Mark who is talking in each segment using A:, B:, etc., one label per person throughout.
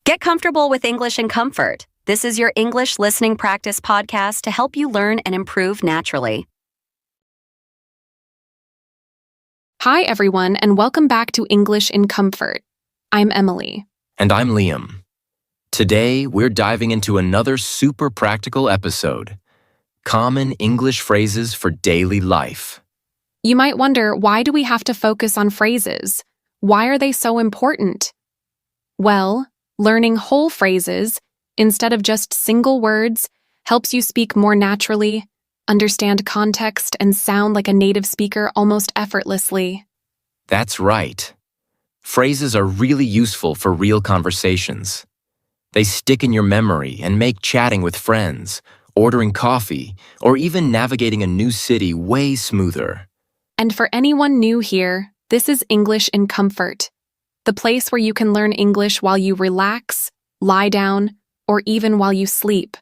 A: Get comfortable with English in comfort. This is your English listening practice podcast to help you learn and improve naturally.
B: Hi, everyone, and welcome back to English in Comfort. I'm Emily.
C: And I'm Liam. Today, we're diving into another super practical episode, Common English Phrases for Daily Life.
B: You might wonder, why do we have to focus on phrases? Why are they so important? Well, learning whole phrases, instead of just single words, helps you speak more naturally, understand context, and sound like a native speaker almost effortlessly.
C: That's right. Phrases are really useful for real conversations. They stick in your memory and make chatting with friends, ordering coffee, or even navigating a new city way smoother.
B: And for anyone new here, this is English in Comfort, the place where you can learn English while you relax, lie down, or even while you sleep.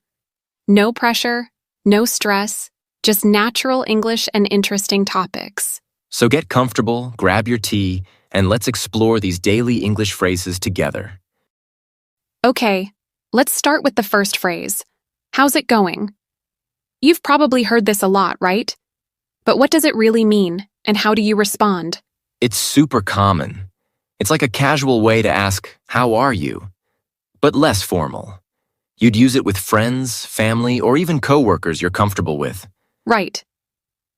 B: No pressure, no stress, just natural English and interesting topics.
C: So get comfortable, grab your tea, and let's explore these daily English phrases together.
B: Okay, let's start with the first phrase. How's it going? You've probably heard this a lot, right? But what does it really mean, and how do you respond?
C: It's super common. It's like a casual way to ask, "How are you?" But less formal. You'd use it with friends, family, or even coworkers you're comfortable with.
B: Right.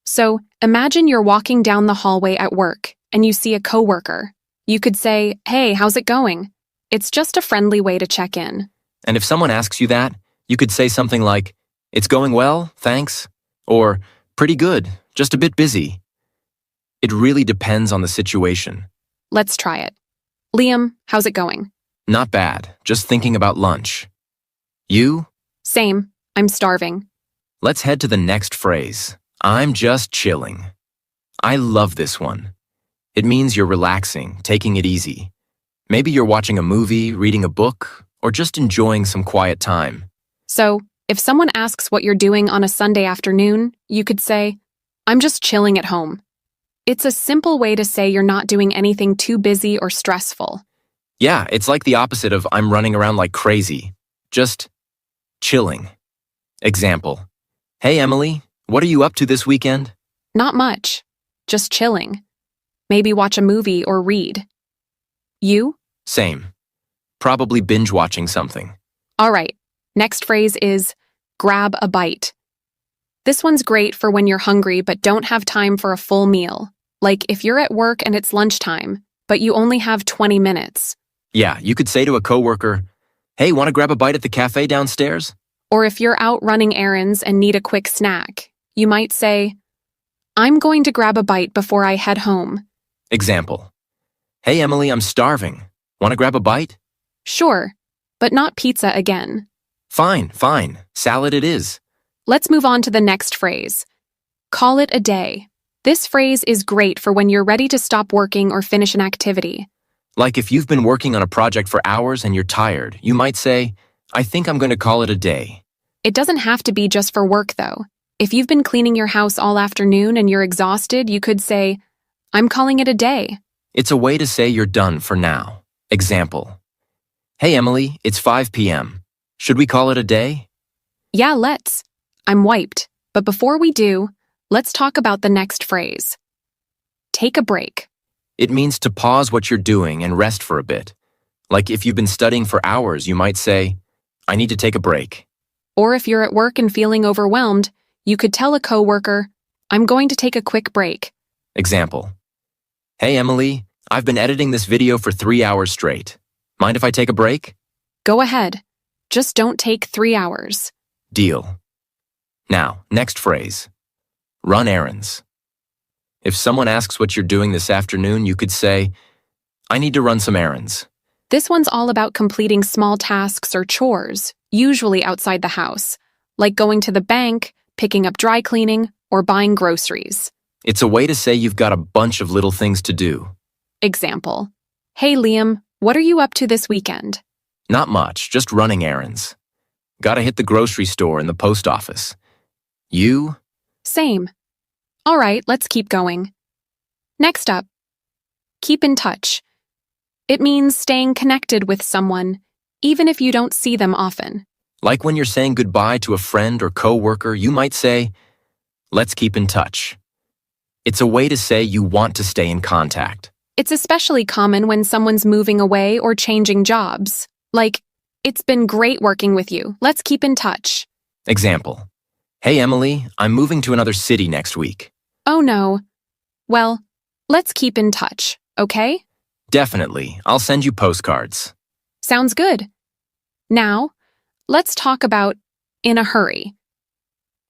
B: So, imagine you're walking down the hallway at work, and you see a coworker. You could say, "Hey, how's it going?" It's just a friendly way to check in.
C: And if someone asks you that, you could say something like, "It's going well, thanks," or "Pretty good, just a bit busy." It really depends on the situation.
B: Let's try it. Liam, how's it going?
C: Not bad, just thinking about lunch. You?
B: Same, I'm starving.
C: Let's head to the next phrase. I'm just chilling. I love this one. It means you're relaxing, taking it easy. Maybe you're watching a movie, reading a book, or just enjoying some quiet time.
B: So, if someone asks what you're doing on a Sunday afternoon, you could say, "I'm just chilling at home." It's a simple way to say you're not doing anything too busy or stressful.
C: Yeah, it's like the opposite of "I'm running around like crazy." Just chilling. Example. Hey, Emily, what are you up to this weekend?
B: Not much. Just chilling. Maybe watch a movie or read. You?
C: Same. Probably binge watching something.
B: All right. Next phrase is grab a bite. This one's great for when you're hungry but don't have time for a full meal. Like if you're at work and it's lunchtime, but you only have 20 minutes.
C: Yeah, you could say to a coworker, "Hey, want to grab a bite at the cafe downstairs?"
B: Or if you're out running errands and need a quick snack, you might say, "I'm going to grab a bite before I head home."
C: Example. Hey, Emily, I'm starving. Want to grab a bite?
B: Sure, but not pizza again.
C: Fine. Salad it is.
B: Let's move on to the next phrase. Call it a day. This phrase is great for when you're ready to stop working or finish an activity.
C: Like if you've been working on a project for hours and you're tired, you might say, "I think I'm going to call it a day."
B: It doesn't have to be just for work, though. If you've been cleaning your house all afternoon and you're exhausted, you could say, "I'm calling it a day."
C: It's a way to say you're done for now. Example. Hey, Emily, it's 5 p.m. Should we call it a day?
B: Yeah, let's. I'm wiped. But before we do, let's talk about the next phrase. Take a break.
C: It means to pause what you're doing and rest for a bit. Like if you've been studying for hours, you might say, "I need to take a break."
B: Or if you're at work and feeling overwhelmed, you could tell a coworker, "I'm going to take a quick break."
C: Example. Hey, Emily, I've been editing this video for 3 hours straight. Mind if I take a break?
B: Go ahead. Just don't take 3 hours.
C: Deal. Now, next phrase. Run errands. If someone asks what you're doing this afternoon, you could say, "I need to run some errands."
B: This one's all about completing small tasks or chores, usually outside the house, like going to the bank, picking up dry cleaning, or buying groceries.
C: It's a way to say you've got a bunch of little things to do.
B: Example. Hey, Liam, what are you up to this weekend?
C: Not much, just running errands. Gotta hit the grocery store and the post office. You?
B: Same. All right, let's keep going. Next up, keep in touch. It means staying connected with someone, even if you don't see them often.
C: Like when you're saying goodbye to a friend or coworker, you might say, "Let's keep in touch." It's a way to say you want to stay in contact.
B: It's especially common when someone's moving away or changing jobs. Like, "It's been great working with you. Let's keep in touch."
C: Example: "Hey Emily, I'm moving to another city next week."
B: Oh no. Well, let's keep in touch, okay?
C: Definitely, I'll send you postcards.
B: Sounds good. Now, let's talk about in a hurry.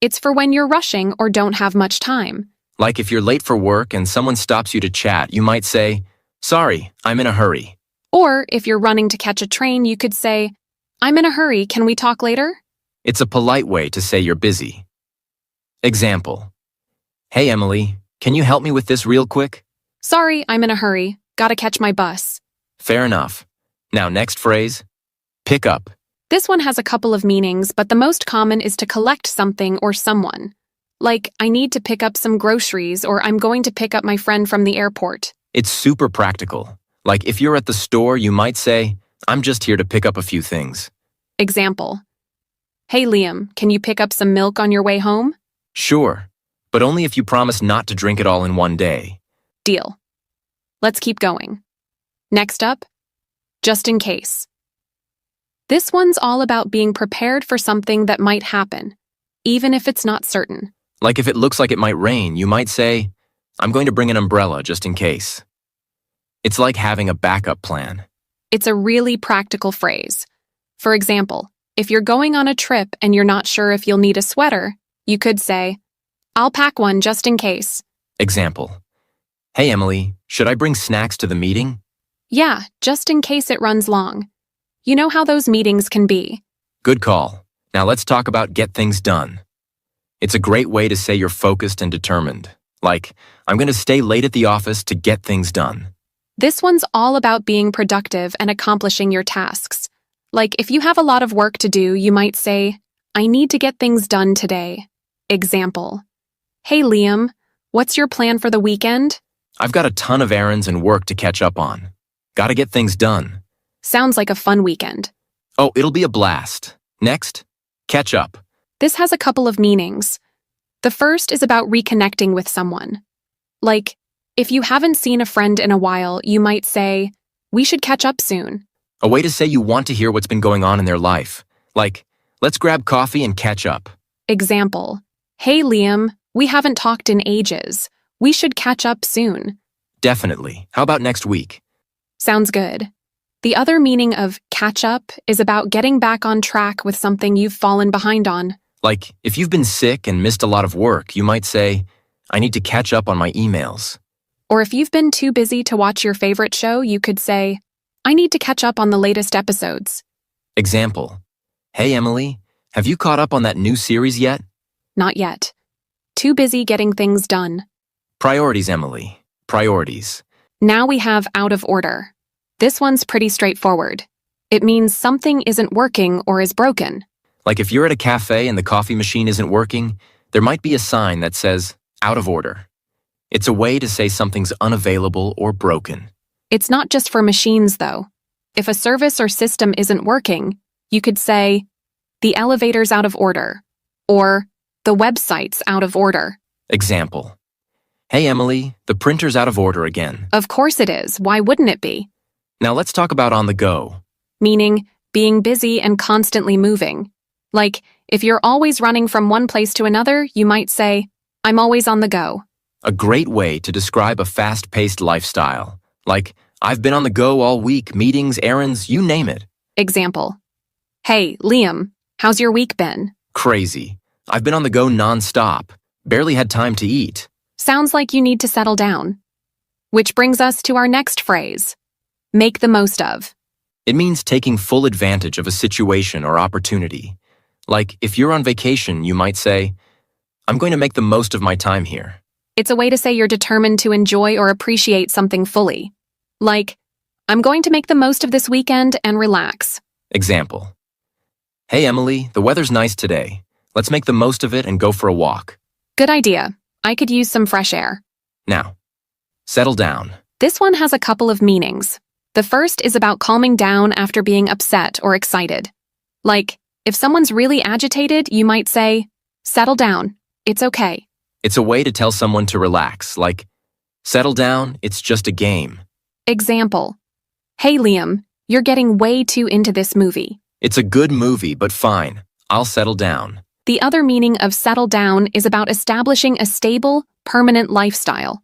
B: It's for when you're rushing or don't have much time.
C: Like if you're late for work and someone stops you to chat, you might say, "Sorry, I'm in a hurry."
B: Or if you're running to catch a train, you could say, "I'm in a hurry, can we talk later?"
C: It's a polite way to say you're busy. Example: "Hey Emily, can you help me with this real quick?"
B: "Sorry, I'm in a hurry. Gotta catch my bus."
C: Fair enough. Now next phrase, pick up.
B: This one has a couple of meanings, but the most common is to collect something or someone. Like, I need to pick up some groceries, or I'm going to pick up my friend from the airport.
C: It's super practical. Like if you're at the store, you might say, "I'm just here to pick up a few things."
B: Example: "Hey Liam, can you pick up some milk on your way home?"
C: Sure, but only if you promise not to drink it all in one day.
B: Deal. Let's keep going. Next up, just in case. This one's all about being prepared for something that might happen, even if it's not certain.
C: Like if it looks like it might rain, you might say, "I'm going to bring an umbrella just in case." It's like having a backup plan.
B: It's a really practical phrase. For example, if you're going on a trip and you're not sure if you'll need a sweater, you could say, "I'll pack one just in case."
C: Example: "Hey Emily, should I bring snacks to the meeting?"
B: Yeah, just in case it runs long. You know how those meetings can be.
C: Good call. Now let's talk about get things done. It's a great way to say you're focused and determined. Like, "I'm going to stay late at the office to get things done."
B: This one's all about being productive and accomplishing your tasks. Like, if you have a lot of work to do, you might say, "I need to get things done today." Example: "Hey Liam, what's your plan for the weekend?"
C: "I've got a ton of errands and work to catch up on. Gotta get things done."
B: Sounds like a fun weekend.
C: Oh, it'll be a blast. Next, catch up.
B: This has a couple of meanings. The first is about reconnecting with someone. Like, if you haven't seen a friend in a while, you might say, "We should catch up soon."
C: A way to say you want to hear what's been going on in their life. Like, "Let's grab coffee and catch up."
B: Example: "Hey Liam, we haven't talked in ages. We should catch up soon."
C: Definitely. How about next week?
B: Sounds good. The other meaning of catch up is about getting back on track with something you've fallen behind on.
C: Like, if you've been sick and missed a lot of work, you might say, "I need to catch up on my emails."
B: Or if you've been too busy to watch your favorite show, you could say, "I need to catch up on the latest episodes."
C: Example: "Hey Emily, have you caught up on that new series yet?"
B: Not yet. Too busy getting things done.
C: Priorities, Emily. Priorities.
B: Now we have out of order. This one's pretty straightforward. It means something isn't working or is broken.
C: Like if you're at a cafe and the coffee machine isn't working, there might be a sign that says, "Out of order." It's a way to say something's unavailable or broken.
B: It's not just for machines, though. If a service or system isn't working, you could say, "The elevator's out of order," or "The website's out of order."
C: Example: "Hey Emily, the printer's out of order again."
B: Of course it is. Why wouldn't it be?
C: Now let's talk about on the go.
B: Meaning being busy and constantly moving. Like, if you're always running from one place to another, you might say, "I'm always on the go."
C: A great way to describe a fast-paced lifestyle. Like, "I've been on the go all week, meetings, errands, you name it."
B: Example: "Hey, Liam, how's your week been?"
C: Crazy. "I've been on the go non-stop. Barely had time to eat."
B: Sounds like you need to settle down. Which brings us to our next phrase: make the most of.
C: It means taking full advantage of a situation or opportunity. Like, if you're on vacation, you might say, "I'm going to make the most of my time here."
B: It's a way to say you're determined to enjoy or appreciate something fully. Like, "I'm going to make the most of this weekend and relax."
C: Example: "Hey Emily, the weather's nice today. Let's make the most of it and go for a walk."
B: Good idea. I could use some fresh air.
C: Now, settle down.
B: This one has a couple of meanings. The first is about calming down after being upset or excited. Like, if someone's really agitated, you might say, "Settle down. It's okay."
C: It's a way to tell someone to relax, like, settle down, it's just a game.
B: Example: "Hey Liam, you're getting way too into this movie."
C: It's a good movie, but fine. I'll settle down.
B: The other meaning of settle down is about establishing a stable, permanent lifestyle.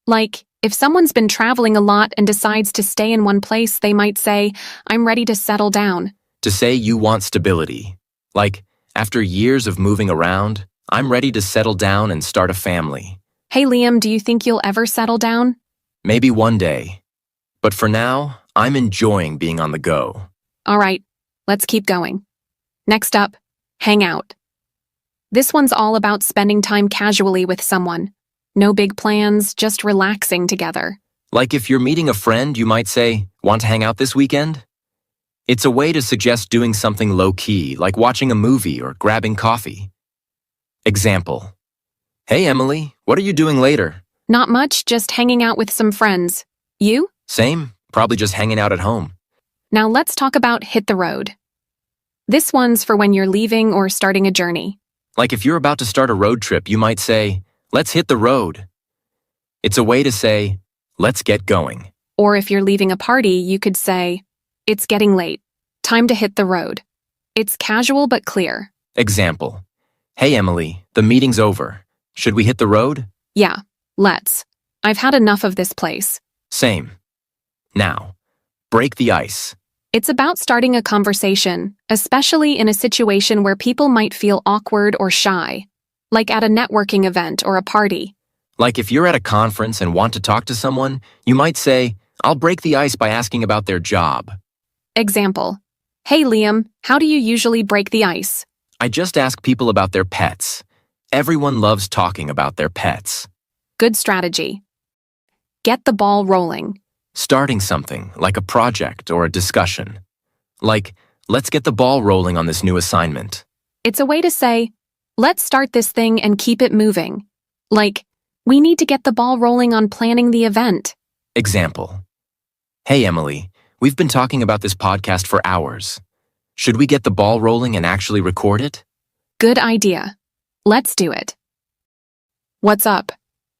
B: Like, if someone's been traveling a lot and decides to stay in one place, they might say, "I'm ready to settle down."
C: To say you want stability. Like, after years of moving around, I'm ready to settle down and start a family.
B: "Hey Liam, do you think you'll ever settle down?"
C: Maybe one day. But for now, I'm enjoying being on the go.
B: All right, let's keep going. Next up, hang out. This one's all about spending time casually with someone. No big plans, just relaxing together.
C: Like if you're meeting a friend, you might say, want to hang out this weekend? It's a way to suggest doing something low-key, like watching a movie or grabbing coffee. Example: Hey Emily, what are you doing later?
B: Not much, just hanging out with some friends. You?
C: Same, probably just hanging out at home.
B: Now let's talk about hit the road. This one's for when you're leaving or starting a journey.
C: Like if you're about to start a road trip, you might say, let's hit the road. It's a way to say, let's get going.
B: Or if you're leaving a party, you could say, it's getting late. Time to hit the road. It's casual but clear.
C: Example: Hey Emily, the meeting's over. Should we hit the road?
B: Yeah, let's. I've had enough of this place.
C: Same. Now, break the ice.
B: It's about starting a conversation, especially in a situation where people might feel awkward or shy, like at a networking event or a party.
C: Like if you're at a conference and want to talk to someone, you might say, I'll break the ice by asking about their job.
B: Example: Hey Liam, how do you usually break the ice?
C: I just ask people about their pets. Everyone loves talking about their pets.
B: Good strategy. Get the ball rolling.
C: Starting something, like a project or a discussion. Like, let's get the ball rolling on this new assignment.
B: It's a way to say, let's start this thing and keep it moving. Like, we need to get the ball rolling on planning the event.
C: Example: Hey Emily, we've been talking about this podcast for hours. Should we get the ball rolling and actually record it?
B: Good idea. Let's do it. What's up?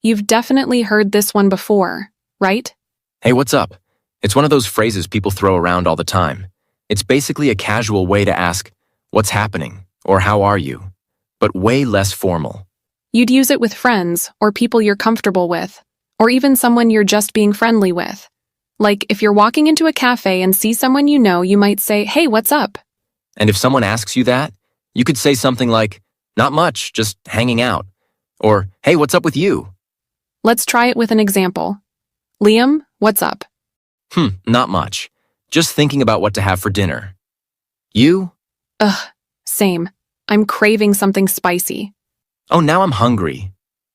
B: You've definitely heard this one before, right?
C: Hey, what's up? It's one of those phrases people throw around all the time. It's basically a casual way to ask, what's happening, or how are you? But way less formal.
B: You'd use it with friends, or people you're comfortable with, or even someone you're just being friendly with. Like, if you're walking into a cafe and see someone you know, you might say, hey, what's up?
C: And if someone asks you that, you could say something like, not much, just hanging out. Or, hey, what's up with you?
B: Let's try it with an example. Liam, what's up?
C: Not much. Just thinking about what to have for dinner. You?
B: Ugh, same. I'm craving something spicy.
C: Oh, now I'm hungry.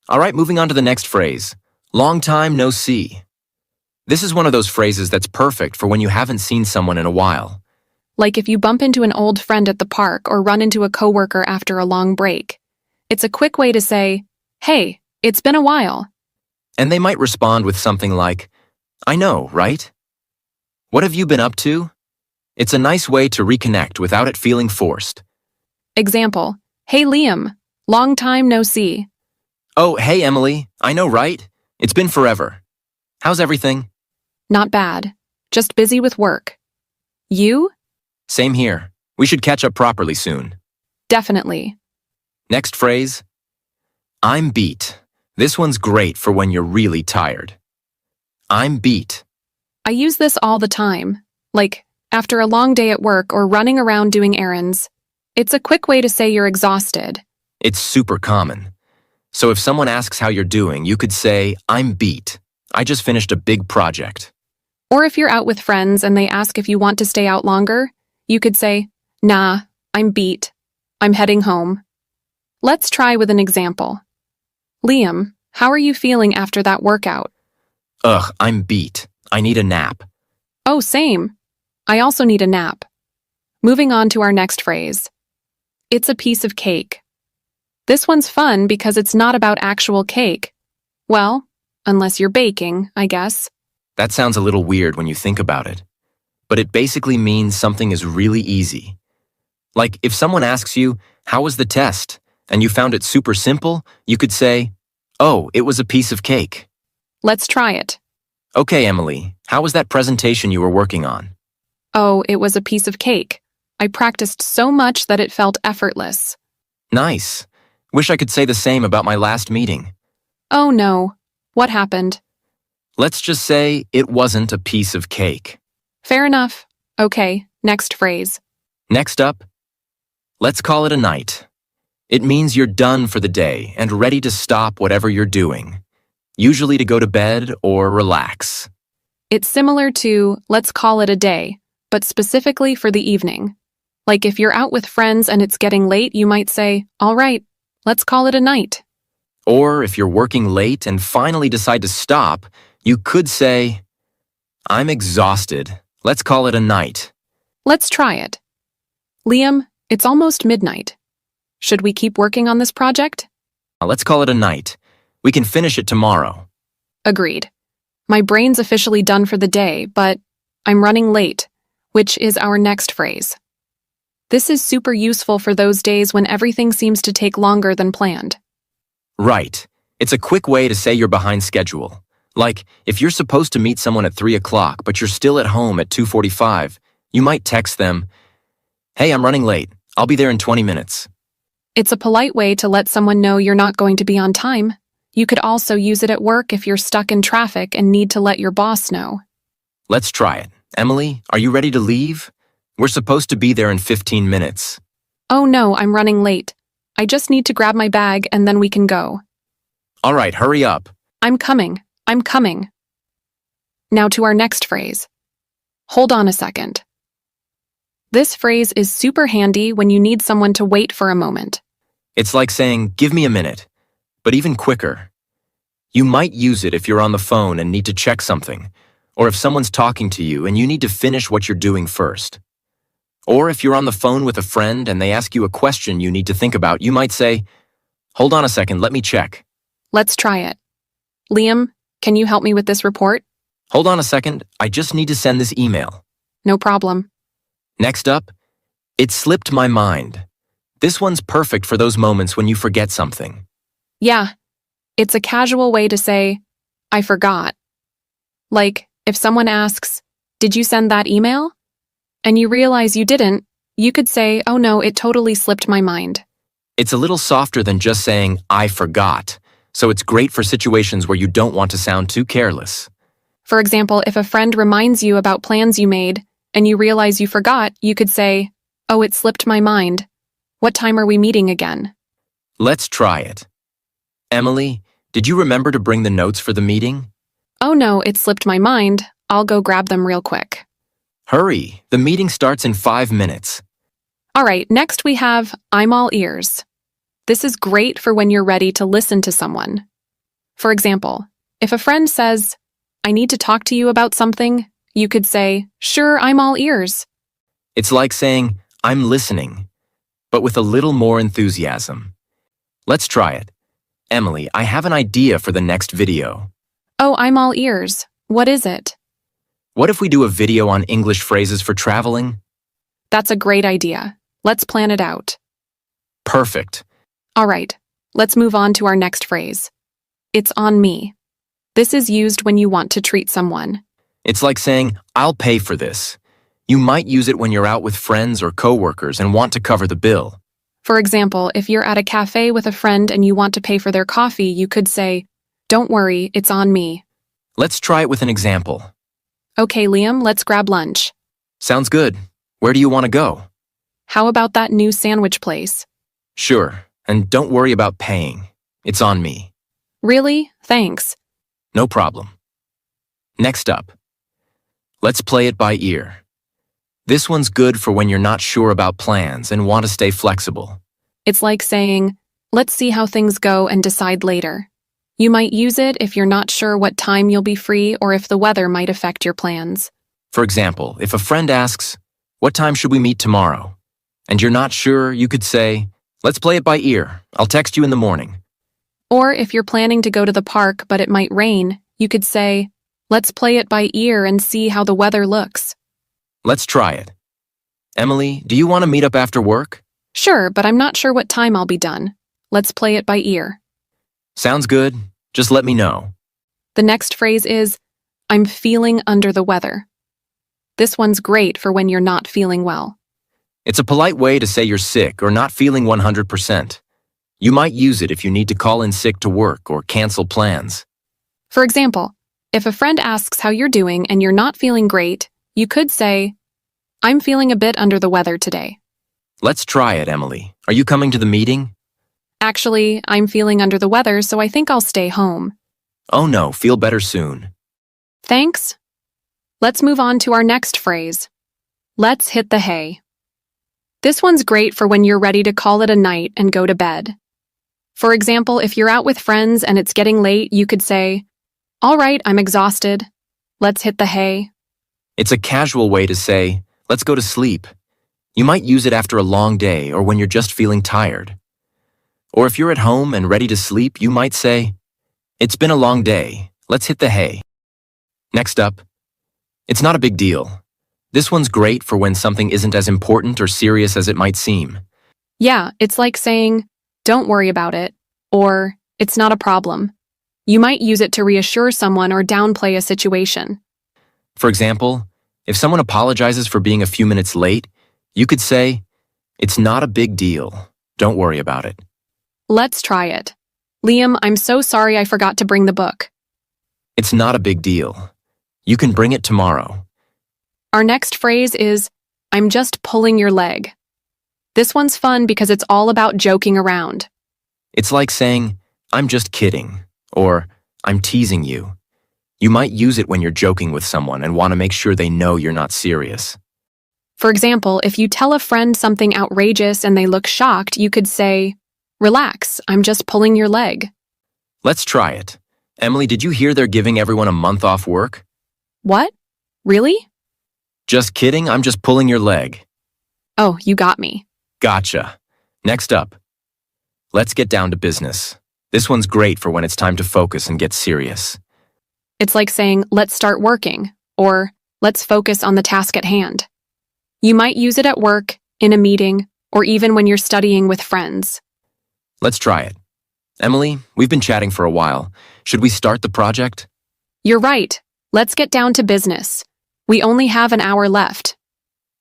C: All right, moving on to the next phrase. Long time no see. This is one of those phrases that's perfect for when you haven't seen someone in a while.
B: Like if you bump into an old friend at the park or run into a coworker after a long break. It's a quick way to say, hey, it's been a while.
C: And they might respond with something like, I know, right? What have you been up to? It's a nice way to reconnect without it feeling forced.
B: Example: Hey Liam, long time no see.
C: Oh, hey Emily, I know, right? It's been forever. How's everything?
B: Not bad. Just busy with work. You?
C: Same here. We should catch up properly soon.
B: Definitely.
C: Next phrase. I'm beat. This one's great for when you're really tired. I'm beat.
B: I use this all the time. Like, after a long day at work or running around doing errands. It's a quick way to say you're exhausted.
C: It's super common. So if someone asks how you're doing, you could say, I'm beat. I just finished a big project.
B: Or if you're out with friends and they ask if you want to stay out longer, you could say, nah, I'm beat. I'm heading home. Let's try with an example. Liam, how are you feeling after that workout?
C: Ugh, I'm beat. I need a nap.
B: Oh, same. I also need a nap. Moving on to our next phrase. It's a piece of cake. This one's fun because it's not about actual cake. Well, unless you're baking, I guess.
C: That sounds a little weird when you think about it, but it basically means something is really easy. Like if someone asks you, "How was the test?" and you found it super simple, you could say, "Oh, it was a piece of cake."
B: Let's try it.
C: Okay, Emily, how was that presentation you were working on?
B: Oh, it was a piece of cake. I practiced so much that it felt effortless.
C: Nice. Wish I could say the same about my last meeting.
B: Oh no. What happened?
C: Let's just say it wasn't a piece of cake.
B: Fair enough. Okay, next phrase.
C: Next up, let's call it a night. It means you're done for the day and ready to stop whatever you're doing, usually to go to bed or relax.
B: It's similar to let's call it a day, but specifically for the evening. Like if you're out with friends and it's getting late, you might say, all right, let's call it a night.
C: Or if you're working late and finally decide to stop, you could say, I'm exhausted. Let's call it a night.
B: Let's try it. Liam, it's almost midnight. Should we keep working on this project?
C: Let's call it a night. We can finish it tomorrow.
B: Agreed. My brain's officially done for the day, but I'm running late, which is our next phrase. This is super useful for those days when everything seems to take longer than planned.
C: Right. It's a quick way to say you're behind schedule. Like, if you're supposed to meet someone at 3 o'clock, but you're still at home at 2:45, you might text them, "Hey, I'm running late. I'll be there in 20 minutes.
B: It's a polite way to let someone know you're not going to be on time. You could also use it at work if you're stuck in traffic and need to let your boss know.
C: Let's try it. Emily, are you ready to leave? We're supposed to be there in 15 minutes.
B: Oh no, I'm running late. I just need to grab my bag and then we can go.
C: All right, hurry up.
B: I'm coming. I'm coming. Now to our next phrase. Hold on a second. This phrase is super handy when you need someone to wait for a moment.
C: It's like saying, give me a minute, but even quicker. You might use it if you're on the phone and need to check something, or if someone's talking to you and you need to finish what you're doing first. Or if you're on the phone with a friend and they ask you a question you need to think about, you might say, hold on a second, let me check.
B: Let's try it. Liam, can you help me with this report?
C: Hold on a second, I just need to send this email.
B: No problem.
C: Next up, it slipped my mind. This one's perfect for those moments when you forget something.
B: Yeah, it's a casual way to say, I forgot. Like, if someone asks, did you send that email? And you realize you didn't, you could say, oh no, it totally slipped my mind.
C: It's a little softer than just saying, I forgot. So it's great for situations where you don't want to sound too careless.
B: For example, if a friend reminds you about plans you made and you realize you forgot, you could say, oh, it slipped my mind. What time are we meeting again?
C: Let's try it. Emily, did you remember to bring the notes for the meeting?
B: Oh no, it slipped my mind. I'll go grab them real quick.
C: Hurry, the meeting starts in 5 minutes.
B: All right, next we have I'm all ears. This is great for when you're ready to listen to someone. For example, if a friend says, I need to talk to you about something, you could say, sure, I'm all ears.
C: It's like saying, I'm listening, but with a little more enthusiasm. Let's try it. Emily, I have an idea for the next video.
B: Oh, I'm all ears. What is it?
C: What if we do a video on English phrases for traveling?
B: That's a great idea. Let's plan it out.
C: Perfect.
B: All right, let's move on to our next phrase. It's on me. This is used when you want to treat someone.
C: It's like saying, I'll pay for this. You might use it when you're out with friends or coworkers and want to cover the bill.
B: For example, if you're at a cafe with a friend and you want to pay for their coffee, you could say, don't worry, it's on me.
C: Let's try it with an example.
B: Okay, Liam, let's grab lunch.
C: Sounds good. Where do you want to go?
B: How about that new sandwich place?
C: Sure, and don't worry about paying. It's on me.
B: Really? Thanks.
C: No problem. Next up, let's play it by ear. This one's good for when you're not sure about plans and want to stay flexible.
B: It's like saying, let's see how things go and decide later. You might use it if you're not sure what time you'll be free or if the weather might affect your plans.
C: For example, if a friend asks, what time should we meet tomorrow? And you're not sure, you could say, let's play it by ear. I'll text you in the morning.
B: Or if you're planning to go to the park but it might rain, you could say, Let's play it by ear and see how the weather looks.
C: Let's try it. Emily, do you want to meet up after work?
B: Sure, but I'm not sure what time I'll be done. Let's play it by ear.
C: Sounds good. Just let me know.
B: The next phrase is, I'm feeling under the weather. This one's great for when you're not feeling well.
C: It's a polite way to say you're sick or not feeling 100%. You might use it if you need to call in sick to work or cancel plans.
B: For example, if a friend asks how you're doing and you're not feeling great, you could say, I'm feeling a bit under the weather today.
C: Let's try it, Emily. Are you coming to the meeting?
B: Actually, I'm feeling under the weather, so I think I'll stay home.
C: Oh no, feel better soon.
B: Thanks. Let's move on to our next phrase. Let's hit the hay. This one's great for when you're ready to call it a night and go to bed. For example, if you're out with friends and it's getting late, you could say, all right, I'm exhausted. Let's hit the hay.
C: It's a casual way to say, let's go to sleep. You might use it after a long day or when you're just feeling tired. Or if you're at home and ready to sleep, you might say, it's been a long day. Let's hit the hay. Next up, it's not a big deal. This one's great for when something isn't as important or serious as it might seem.
B: Yeah, it's like saying, don't worry about it, or it's not a problem. You might use it to reassure someone or downplay a situation.
C: For example, if someone apologizes for being a few minutes late, you could say, it's not a big deal. Don't worry about it.
B: Let's try it. Liam, I'm so sorry I forgot to bring the book.
C: It's not a big deal. You can bring it tomorrow.
B: Our next phrase is, I'm just pulling your leg. This one's fun because it's all about joking around.
C: It's like saying, I'm just kidding, or I'm teasing you. You might use it when you're joking with someone and want to make sure they know you're not serious.
B: For example, if you tell a friend something outrageous and they look shocked, you could say, relax, I'm just pulling your leg.
C: Let's try it. Emily, did you hear they're giving everyone a month off work?
B: What? Really?
C: Just kidding, I'm just pulling your leg.
B: Oh, you got me.
C: Gotcha. Next up, let's get down to business. This one's great for when it's time to focus and get serious.
B: It's like saying, let's start working, or let's focus on the task at hand. You might use it at work, in a meeting, or even when you're studying with friends.
C: Let's try it. Emily, we've been chatting for a while. Should we start the project?
B: You're right. Let's get down to business. We only have an hour left.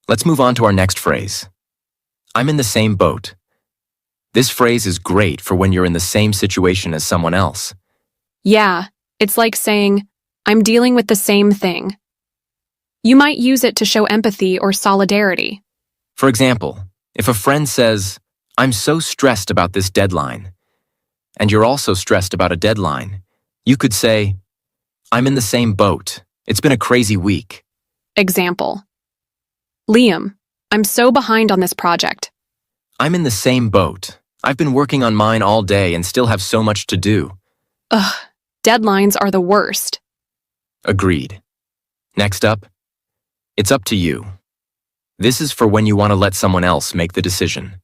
C: Let's move on to our next phrase. I'm in the same boat. This phrase is great for when you're in the same situation as someone else.
B: Yeah, it's like saying, I'm dealing with the same thing. You might use it to show empathy or solidarity.
C: For example, if a friend says, I'm so stressed about this deadline, and you're also stressed about a deadline, you could say, I'm in the same boat. It's been a crazy week.
B: Example. Liam, I'm so behind on this project.
C: I'm in the same boat. I've been working on mine all day and still have so much to do.
B: Ugh, deadlines are the worst.
C: Agreed. Next up, it's up to you. This is for when you want to let someone else make the decision.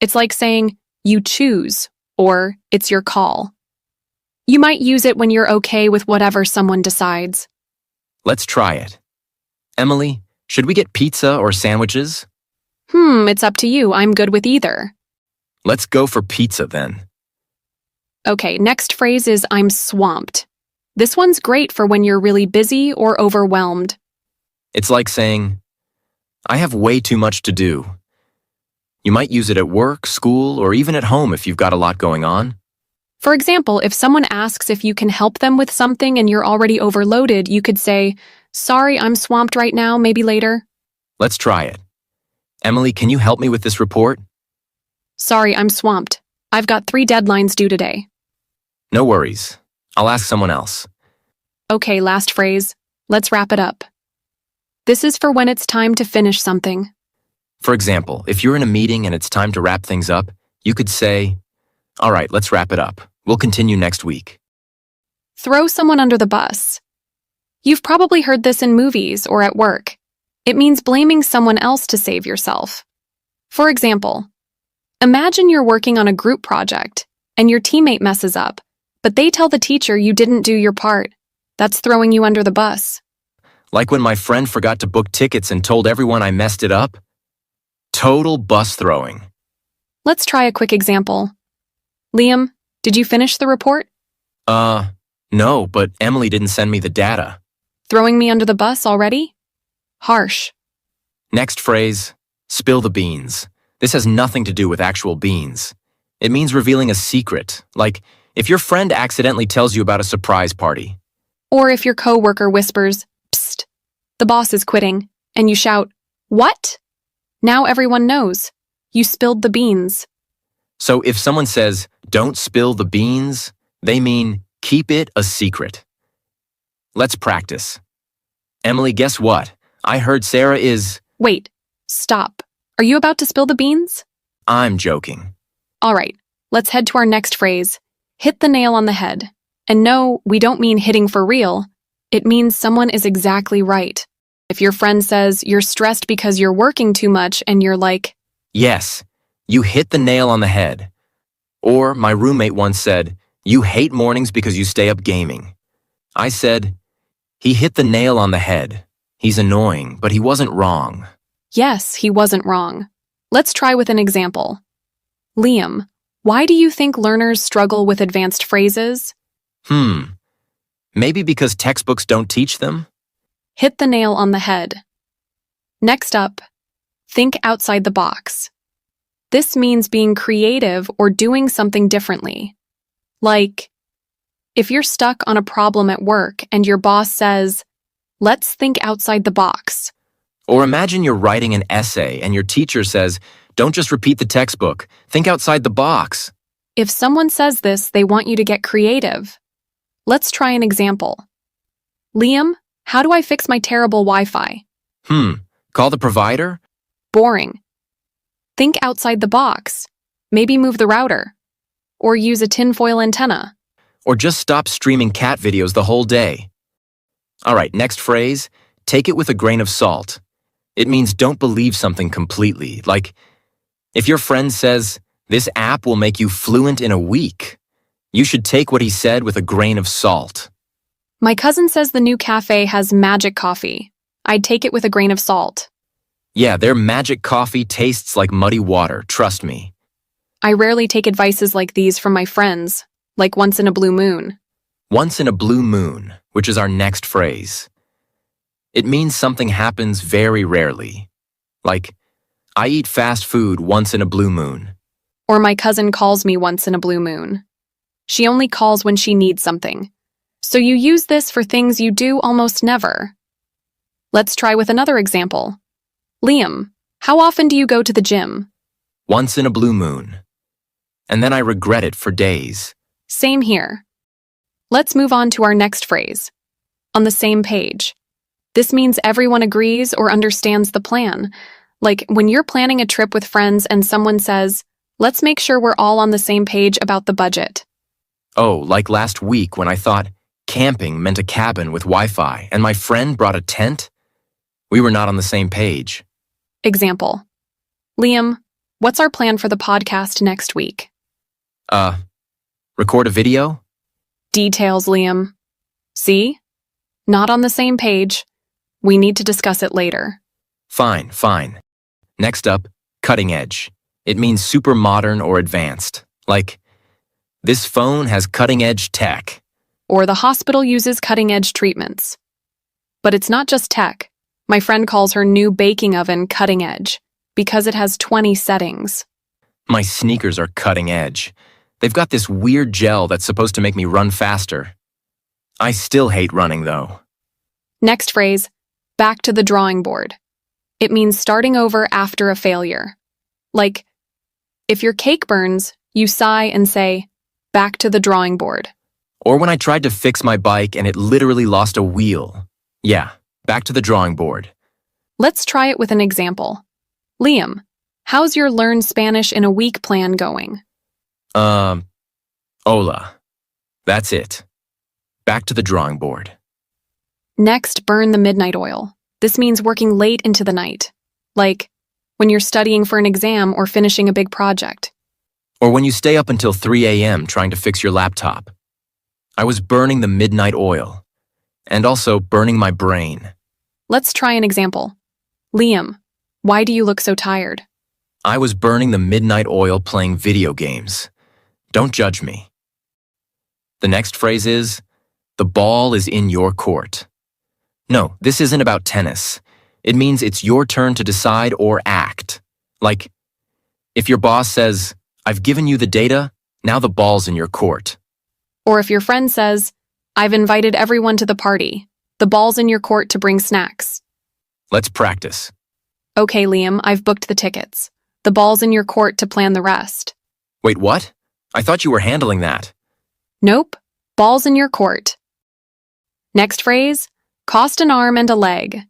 B: It's like saying, you choose, or it's your call. You might use it when you're okay with whatever someone decides.
C: Let's try it. Emily, should we get pizza or sandwiches?
B: It's up to you. I'm good with either.
C: Let's go for pizza then.
B: Okay, next phrase is I'm swamped. This one's great for when you're really busy or overwhelmed.
C: It's like saying, I have way too much to do. You might use it at work, school, or even at home if you've got a lot going on.
B: For example, if someone asks if you can help them with something and you're already overloaded, you could say, sorry, I'm swamped right now, maybe later.
C: Let's try it. Emily, can you help me with this report?
B: Sorry, I'm swamped. I've got 3 deadlines due today.
C: No worries. I'll ask someone else.
B: Okay, last phrase. Let's wrap it up. This is for when it's time to finish something.
C: For example, if you're in a meeting and it's time to wrap things up, you could say, all right, let's wrap it up. We'll continue next week.
B: Throw someone under the bus. You've probably heard this in movies or at work. It means blaming someone else to save yourself. For example, imagine you're working on a group project and your teammate messes up, but they tell the teacher you didn't do your part. That's throwing you under the bus.
C: Like when my friend forgot to book tickets and told everyone I messed it up? Total bus throwing.
B: Let's try a quick example. Liam, did you finish the report?
C: No, but Emily didn't send me the data.
B: Throwing me under the bus already? Harsh.
C: Next phrase, spill the beans. This has nothing to do with actual beans. It means revealing a secret, like if your friend accidentally tells you about a surprise party.
B: Or if your coworker whispers, "Psst, the boss is quitting," and you shout, "What?" Now everyone knows. You spilled the beans.
C: So if someone says, don't spill the beans, they mean keep it a secret. Let's practice. Emily, guess what? I heard Sarah is…
B: Wait, stop. Are you about to spill the beans?
C: I'm joking.
B: All right, let's head to our next phrase. Hit the nail on the head. And no, we don't mean hitting for real. It means someone is exactly right. If your friend says you're stressed because you're working too much and you're like,
C: Yes, you hit the nail on the head. Or my roommate once said, you hate mornings because you stay up gaming. I said, he hit the nail on the head. He's annoying, but he wasn't wrong.
B: yes, he wasn't wrong. Let's try with an example. Liam, why do you think learners struggle with advanced phrases?
C: Maybe because textbooks don't teach them?
B: Hit the nail on the head. Next up, think outside the box. This means being creative or doing something differently. Like, if you're stuck on a problem at work and your boss says, let's think outside the box.
C: Or imagine you're writing an essay and your teacher says, don't just repeat the textbook, think outside the box.
B: If someone says this, they want you to get creative. Let's try an example. Liam, how do I fix my terrible Wi-Fi?
C: Call the provider?
B: Boring. Think outside the box. Maybe move the router. Or use a tinfoil antenna.
C: Or just stop streaming cat videos the whole day. All right, next phrase, take it with a grain of salt. It means don't believe something completely. Like, if your friend says, this app will make you fluent in a week, you should take what he said with a grain of salt.
B: My cousin says the new cafe has magic coffee. I'd take it with a grain of salt.
C: Yeah, their magic coffee tastes like muddy water, trust me.
B: I rarely take advices like these from my friends, like once in a blue moon.
C: Once in a blue moon, which is our next phrase. It means something happens very rarely. Like, I eat fast food once in a blue moon.
B: Or my cousin calls me once in a blue moon. She only calls when she needs something. So you use this for things you do almost never. Let's try with another example. Liam, how often do you go to the gym?
C: Once in a blue moon. And then I regret it for days.
B: Same here. Let's move on to our next phrase. On the same page. This means everyone agrees or understands the plan. Like when you're planning a trip with friends and someone says, let's make sure we're all on the same page about the budget.
C: Oh, like last week when I thought camping meant a cabin with Wi-Fi and my friend brought a tent? We were not on the same page.
B: Example. Liam, what's our plan for the podcast next week?
C: Record a video?
B: Details, Liam. See? Not on the same page. We need to discuss it later.
C: Fine. Next up, cutting edge. It means super modern or advanced. Like, this phone has cutting edge tech.
B: Or the hospital uses cutting-edge treatments. But it's not just tech. My friend calls her new baking oven cutting edge because it has 20 settings.
C: My sneakers are cutting edge. They've got this weird gel that's supposed to make me run faster. I still hate running, though.
B: Next phrase, back to the drawing board. It means starting over after a failure. Like, if your cake burns, you sigh and say, back to the drawing board.
C: Or when I tried to fix my bike and it literally lost a wheel. Yeah, back to the drawing board.
B: Let's try it with an example. Liam, how's your Learn Spanish in a Week plan going?
C: Hola. That's it. Back to the drawing board.
B: Next, burn the midnight oil. This means working late into the night. Like, when you're studying for an exam or finishing a big project.
C: Or when you stay up until 3 a.m. trying to fix your laptop. I was burning the midnight oil. and also burning my brain.
B: Let's try an example. Liam, why do you look so tired?
C: I was burning the midnight oil playing video games. Don't judge me. The next phrase is, the ball is in your court. No, this isn't about tennis. It means it's your turn to decide or act. Like, if your boss says, I've given you the data, now the ball's in your court.
B: Or if your friend says, I've invited everyone to the party. The ball's in your court to bring snacks.
C: Let's practice.
B: Okay, Liam, I've booked the tickets. The ball's in your court to plan the rest.
C: Wait, what? I thought you were handling that.
B: Nope, ball's in your court. Next phrase, cost an arm and a leg.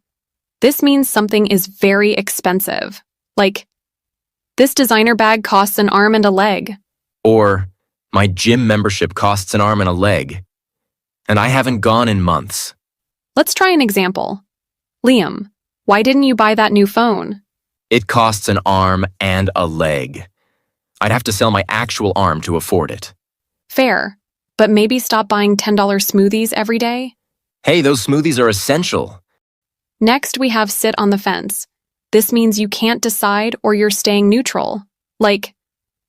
B: This means something is very expensive. Like, this designer bag costs an arm and a leg.
C: Or, my gym membership costs an arm and a leg. And I haven't gone in months.
B: Let's try an example. Liam, why didn't you buy that new phone?
C: It costs an arm and a leg. I'd have to sell my actual arm to afford it.
B: Fair, but maybe stop buying $10 smoothies every day?
C: Hey, those smoothies are essential.
B: Next, we have sit on the fence. This means you can't decide or you're staying neutral. Like,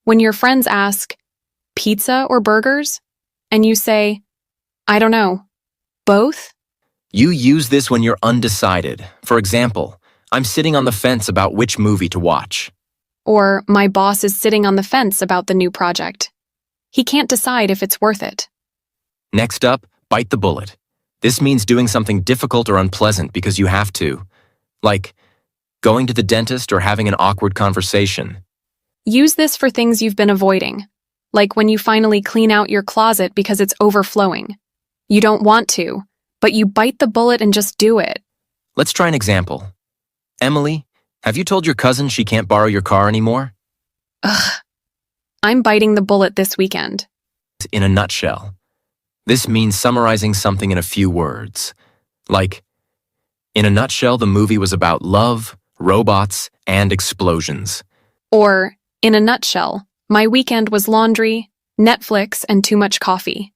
B: when your friends ask, pizza or burgers? And you say, I don't know, both?
C: You use this when you're undecided. For example, I'm sitting on the fence about which movie to watch.
B: Or my boss is sitting on the fence about the new project. He can't decide if it's worth it.
C: Next up, bite the bullet. This means doing something difficult or unpleasant because you have to. Like, going to the dentist or having an awkward conversation.
B: Use this for things you've been avoiding. Like when you finally clean out your closet because it's overflowing. You don't want to, but you bite the bullet and just do it.
C: Let's try an example. Emily, have you told your cousin she can't borrow your car anymore?
B: Ugh. I'm biting the bullet this weekend.
C: In a nutshell. This means summarizing something in a few words. Like, in a nutshell, the movie was about love, robots, and explosions.
B: Or, in a nutshell, my weekend was laundry, Netflix, and too much coffee.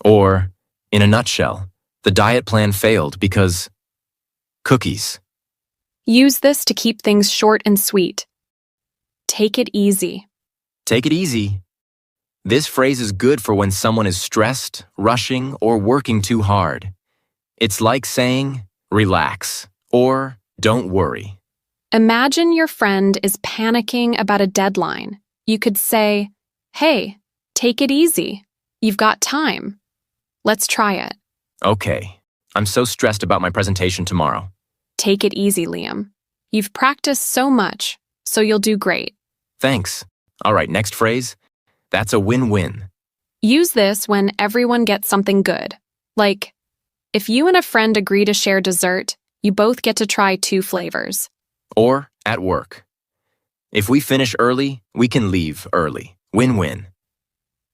C: Or, in a nutshell, the diet plan failed because cookies.
B: Use this to keep things short and sweet. Take it easy.
C: Take it easy. This phrase is good for when someone is stressed, rushing, or working too hard. It's like saying, relax, or don't worry.
B: Imagine your friend is panicking about a deadline. You could say, hey, take it easy. You've got time. Let's try it.
C: Okay, I'm so stressed about my presentation tomorrow.
B: Take it easy, Liam. You've practiced so much, so you'll do great.
C: Thanks. All right, next phrase. That's a win-win.
B: Use this when everyone gets something good. Like, if you and a friend agree to share dessert, you both get to try 2 flavors.
C: Or at work. If we finish early, we can leave early. Win-win.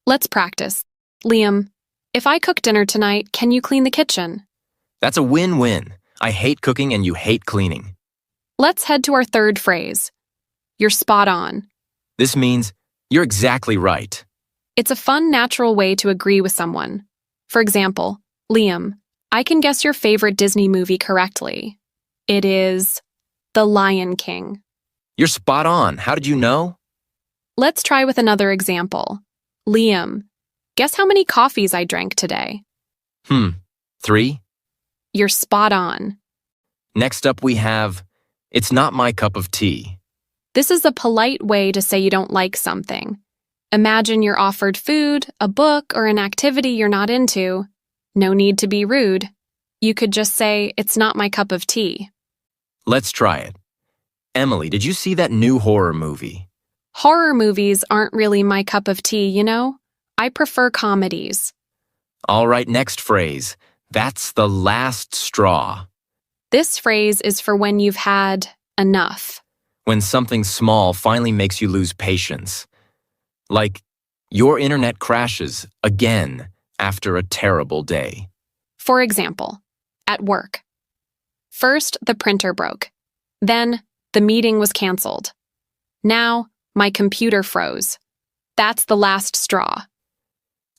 B: Let's practice. Liam, if I cook dinner tonight, can you clean the kitchen?
C: That's a win-win. I hate cooking and you hate cleaning.
B: Let's head to our third phrase. You're spot on.
C: This means you're exactly right.
B: It's a fun, natural way to agree with someone. For example, Liam, I can guess your favorite Disney movie correctly. It is The Lion King.
C: You're spot on. How did you know?
B: Let's try with another example. Liam, guess how many coffees I drank today?
C: 3.
B: You're spot on.
C: Next up we have, it's not my cup of tea.
B: This is a polite way to say you don't like something. Imagine you're offered food, a book, or an activity you're not into. No need to be rude. You could just say, it's not my cup of tea.
C: Let's try it. Emily, did you see that new horror movie?
B: Horror movies aren't really my cup of tea, you know? I prefer comedies.
C: All right, next phrase. That's the last straw.
B: This phrase is for when you've had enough.
C: When something small finally makes you lose patience. Like, your internet crashes again after a terrible day.
B: For example, at work. First, the printer broke. Then, the meeting was canceled. Now, my computer froze. That's the last straw.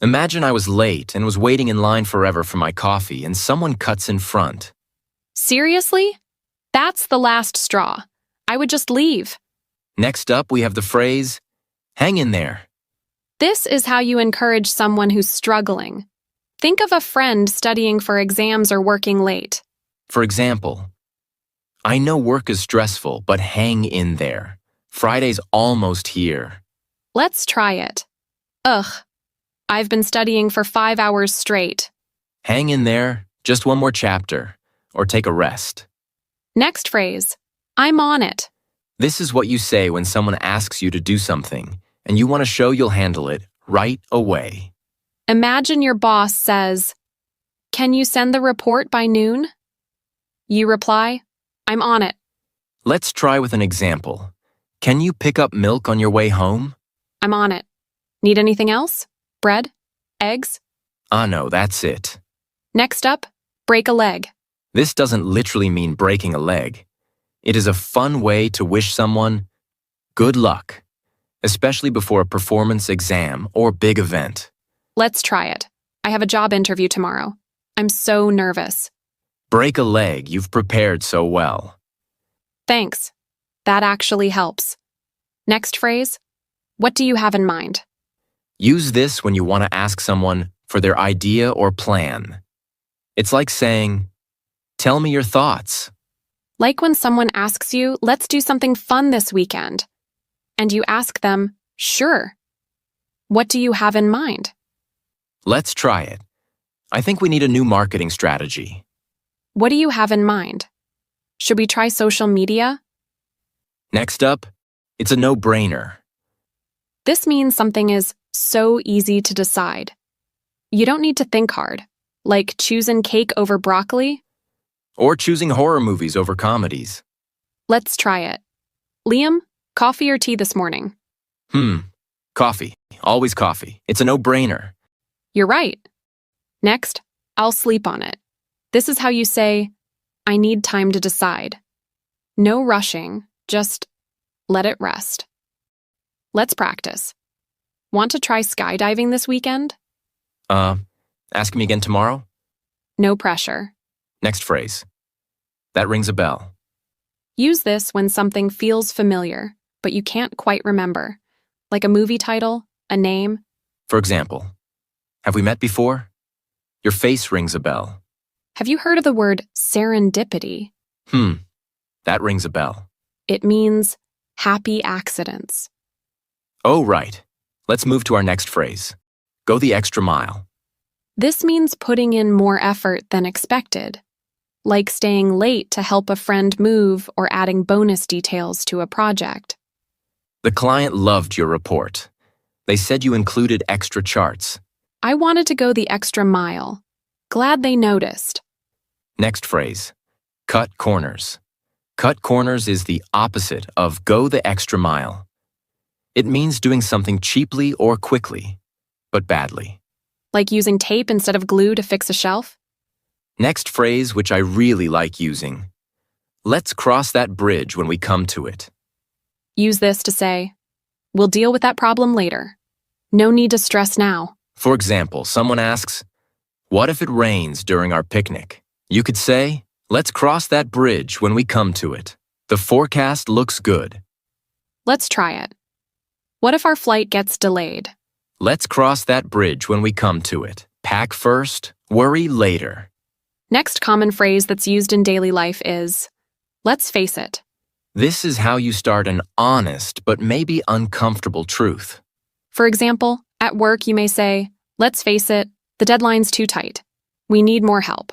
C: Imagine I was late and was waiting in line forever for my coffee and someone cuts in front.
B: Seriously? That's the last straw. I would just leave.
C: Next up, we have the phrase, hang in there.
B: This is how you encourage someone who's struggling. Think of a friend studying for exams or working late.
C: For example, I know work is stressful, but hang in there. Friday's almost here.
B: Let's try it. Ugh. I've been studying for 5 hours straight.
C: Hang in there, just one more chapter, or take a rest.
B: Next phrase. I'm on it.
C: This is what you say when someone asks you to do something, and you want to show you'll handle it right away.
B: Imagine your boss says, "Can you send the report by noon?" You reply, "I'm on it."
C: Let's try with an example. Can you pick up milk on your way home?
B: I'm on it. Need anything else? Bread? Eggs?
C: Ah, no, that's it.
B: Next up, break a leg.
C: This doesn't literally mean breaking a leg. It is a fun way to wish someone good luck, especially before a performance exam or big event.
B: Let's try it. I have a job interview tomorrow. I'm so nervous.
C: Break a leg, you've prepared so well.
B: Thanks. That actually helps. Next phrase. What do you have in mind?
C: Use this when you want to ask someone for their idea or plan. It's like saying, tell me your thoughts.
B: Like when someone asks you, let's do something fun this weekend. And you ask them, sure. What do you have in mind?
C: Let's try it. I think we need a new marketing strategy.
B: What do you have in mind? Should we try social media?
C: Next up, it's a no-brainer.
B: This means something is so easy to decide. You don't need to think hard, like choosing cake over broccoli.
C: Or choosing horror movies over comedies.
B: Let's try it. Liam, coffee or tea this morning?
C: Coffee. Always coffee. It's a no-brainer.
B: You're right. Next, I'll sleep on it. This is how you say, I need time to decide. No rushing, just let it rest. Let's practice. Want to try skydiving this weekend?
C: Ask me again tomorrow?
B: No pressure.
C: Next phrase. That rings a bell.
B: Use this when something feels familiar, but you can't quite remember, like a movie title, a name.
C: For example, have we met before? Your face rings a bell.
B: Have you heard of the word serendipity?
C: That rings a bell.
B: It means happy accidents.
C: Oh, right. Let's move to our next phrase. Go the extra mile.
B: This means putting in more effort than expected, like staying late to help a friend move or adding bonus details to a project.
C: The client loved your report. They said you included extra charts.
B: I wanted to go the extra mile. Glad they noticed.
C: Next phrase. Cut corners. Cut corners is the opposite of go the extra mile. It means doing something cheaply or quickly, but badly.
B: Like using tape instead of glue to fix a shelf?
C: Next phrase, which I really like using. Let's cross that bridge when we come to it.
B: Use this to say, we'll deal with that problem later. No need to stress now.
C: For example, someone asks, what if it rains during our picnic? You could say, let's cross that bridge when we come to it. The forecast looks good.
B: Let's try it. What if our flight gets delayed?
C: Let's cross that bridge when we come to it. Pack first, worry later.
B: Next common phrase that's used in daily life is, let's face it.
C: This is how you start an honest but maybe uncomfortable truth.
B: For example, at work you may say, let's face it, the deadline's too tight. We need more help.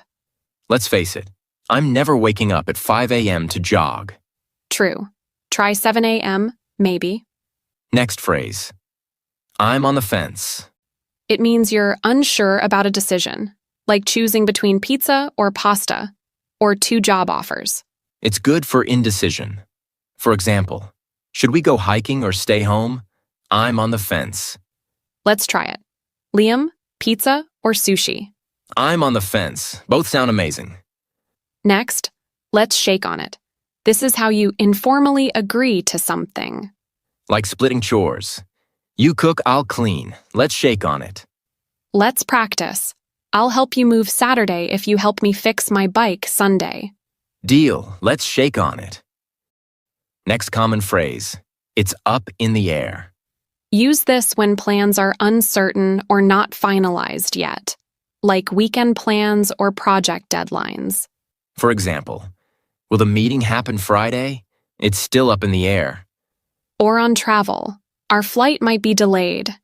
C: Let's face it, I'm never waking up at 5 a.m. to jog.
B: True. Try 7 a.m., maybe.
C: Next phrase. I'm on the fence.
B: It means you're unsure about a decision, like choosing between pizza or pasta, or 2 job offers.
C: It's good for indecision. For example, should we go hiking or stay home? I'm on the fence.
B: Let's try it. Liam, pizza or sushi?
C: I'm on the fence. Both sound amazing.
B: Next, let's shake on it. This is how you informally agree to something.
C: Like splitting chores. You cook, I'll clean. Let's shake on it.
B: Let's practice. I'll help you move Saturday if you help me fix my bike Sunday.
C: Deal, let's shake on it. Next common phrase, it's up in the air.
B: Use this when plans are uncertain or not finalized yet, like weekend plans or project deadlines.
C: For example, will the meeting happen Friday? It's still up in the air.
B: Or on travel. Our flight might be delayed.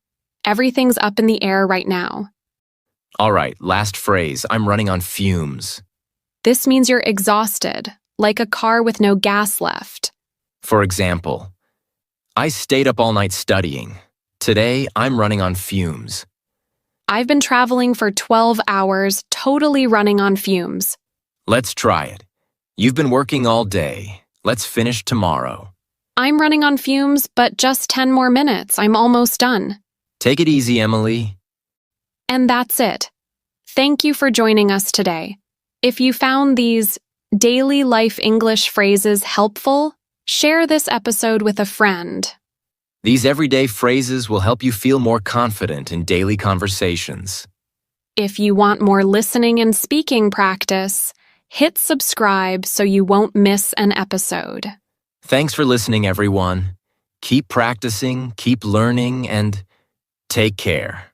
B: Everything's up in the air right now.
C: All right, last phrase, I'm running on fumes.
B: This means you're exhausted, like a car with no gas left.
C: For example, I stayed up all night studying. Today, I'm running on fumes.
B: I've been traveling for 12 hours, totally running on fumes.
C: Let's try it. You've been working all day. Let's finish tomorrow.
B: I'm running on fumes, but just 10 more minutes. I'm almost done.
C: Take it easy, Emily.
B: And that's it. Thank you for joining us today. If you found these daily life English phrases helpful, share this episode with a friend.
C: These everyday phrases will help you feel more confident in daily conversations.
B: If you want more listening and speaking practice, hit subscribe so you won't miss an episode.
C: Thanks for listening, everyone. Keep practicing, keep learning, and take care.